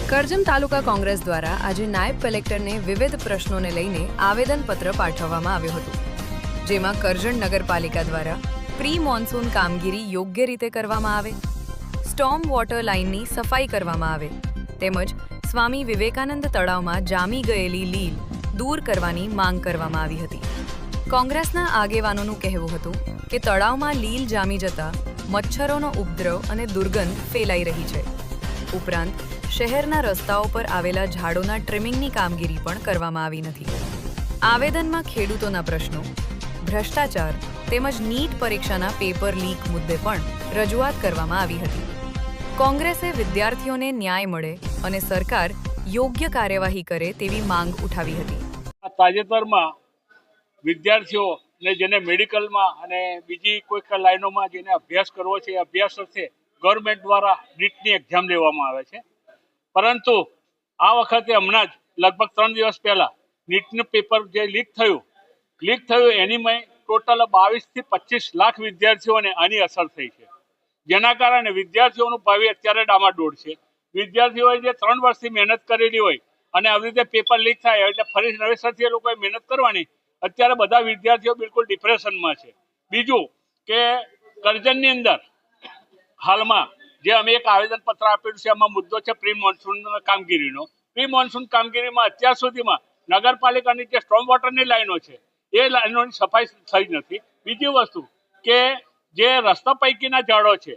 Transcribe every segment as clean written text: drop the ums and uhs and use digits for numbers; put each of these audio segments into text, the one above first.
કરજણ તાલુકા કોંગ્રેસ દ્વારા આજે નાયબ કલેક્ટરને વિવિધ પ્રશ્નોને લઈને આવેદનપત્ર પાઠવવામાં આવ્યું હતું, જેમાં કરજણ નગરપાલિકા દ્વારા પ્રી મોન્સૂન કામગીરી યોગ્ય રીતે કરવામાં આવે, સ્ટોર્મ વોટર લાઇનની સફાઈ કરવામાં આવે તેમજ સ્વામી વિવેકાનંદ તળાવમાં જામી ગયેલી લીલ દૂર કરવાની માંગ કરવામાં આવી હતી। કોંગ્રેસના આગેવાનોનું કહેવું હતું કે તળાવમાં લીલ જામી જતા મચ્છરોનો ઉપદ્રવ અને દુર્ગંધ ફેલાઈ રહી છે। ઉપરાંત શહેરના રસ્તાઓ પર આવેલા ઝાડોના ટ્રીમિંગની કામગીરી પણ કરવામાં આવી નથી। આવેદનમાં ખેડૂતોના પ્રશ્નો, ભ્રષ્ટાચાર તેમજ નીટ પરીક્ષાના પેપર લીક મુદ્દે પણ રજૂઆત કરવામાં આવી હતી। કોંગ્રેસે વિદ્યાર્થીઓને ન્યાય મળે અને સરકાર યોગ્ય કાર્યવાહી કરે તેવી માંગ ઉઠાવી હતી। તાજેતરમાં વિદ્યાર્થીઓને જેને મેડિકલમાં અને બીજી કોઈ લાઈનોમાં જેને અભ્યાસ કરવો છે, એ અભ્યાસ અર્થે ગવર્મેન્ટ દ્વારા નીટની એક્ઝામ લેવામાં આવે છે, પરંતુ આ વખતે હમણાં જ લગભગ 3 દિવસ પહેલા નીટનું પેપર જે લીક થયું એનીમાં ટોટલ 22 થી 25 લાખ વિદ્યાર્થીઓને આની અસર થઈ છે, જેના કારણે વિદ્યાર્થીઓનું ભાવિ અત્યારે ડામાડોળ છે। વિદ્યાર્થીઓએ જે 3 વર્ષથી મહેનત કરેલી હોય અને આવી રીતે પેપર લીક થાય એટલે ફરી નવેસરથી એ લોકોએ મહેનત કરવાની, અત્યારે બધા વિદ્યાર્થીઓ બિલકુલ ડિપ્રેશનમાં છે। બીજું કે કરજણની અંદર હાલમાં જે અમે એક આવેદનપત્ર આપેલું છે, એમાં મુદ્દો છે પ્રી મોન્સૂન કામગીરીનો। પ્રી મોન્સૂન કામગીરીમાં અત્યાર સુધીમાં નગરપાલિકાની જે સ્ટોર્મ વોટરની લાઈનો છે એ લાઈનોની સફાઈ થઈ નથી। બીજી વસ્તુ કે જે રસ્તા પૈકીના ઝાડો છે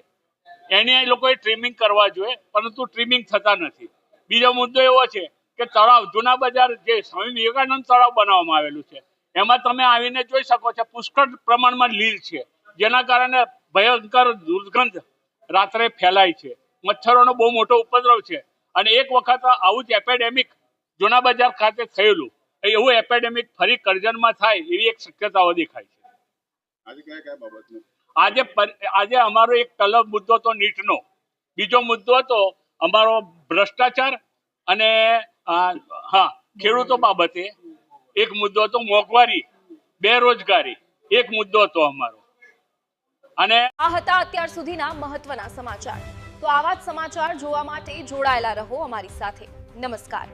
એની એ લોકોએ ટ્રીમિંગ કરવા જોઈએ, પરંતુ ટ્રીમિંગ થતા નથી। બીજો મુદ્દો એવો છે કે તળાવ જૂના બજાર જે સ્વામી વિવેકાનંદ તળાવ બનાવવામાં આવેલું છે એમાં તમે આવીને જોઈ શકો છો પુષ્કળ પ્રમાણમાં લીલ છે, જેના કારણે ભયંકર દુર્ગંધ રાત્રે ફેલાય છે, મચ્છરોનો બહુ મોટો ઉપદ્રવ છે અને એક વખત આવું જ એપિડેમિક જૂના બજાર ખાતે થયેલું એવું એપિડેમિક ફરી કરજણમાં થાય એવી એક શક્યતાઓ દેખાય છે। આજે અમારો એક પહેલો મુદ્દો તો નીટનો, બીજો મુદ્દો હતો અમારો ભ્રષ્ટાચાર અને ખેડૂતો બાબતે એક મુદ્દો હતો, મોંઘવારી, બેરોજગારી એક મુદ્દો હતો અમારો। અને આ હતા અત્યાર સુધીના મહત્વના સમાચાર। તો આવા જ સમાચાર જોવા માટે જોડાયેલા રહો અમારી સાથે। નમસ્કાર।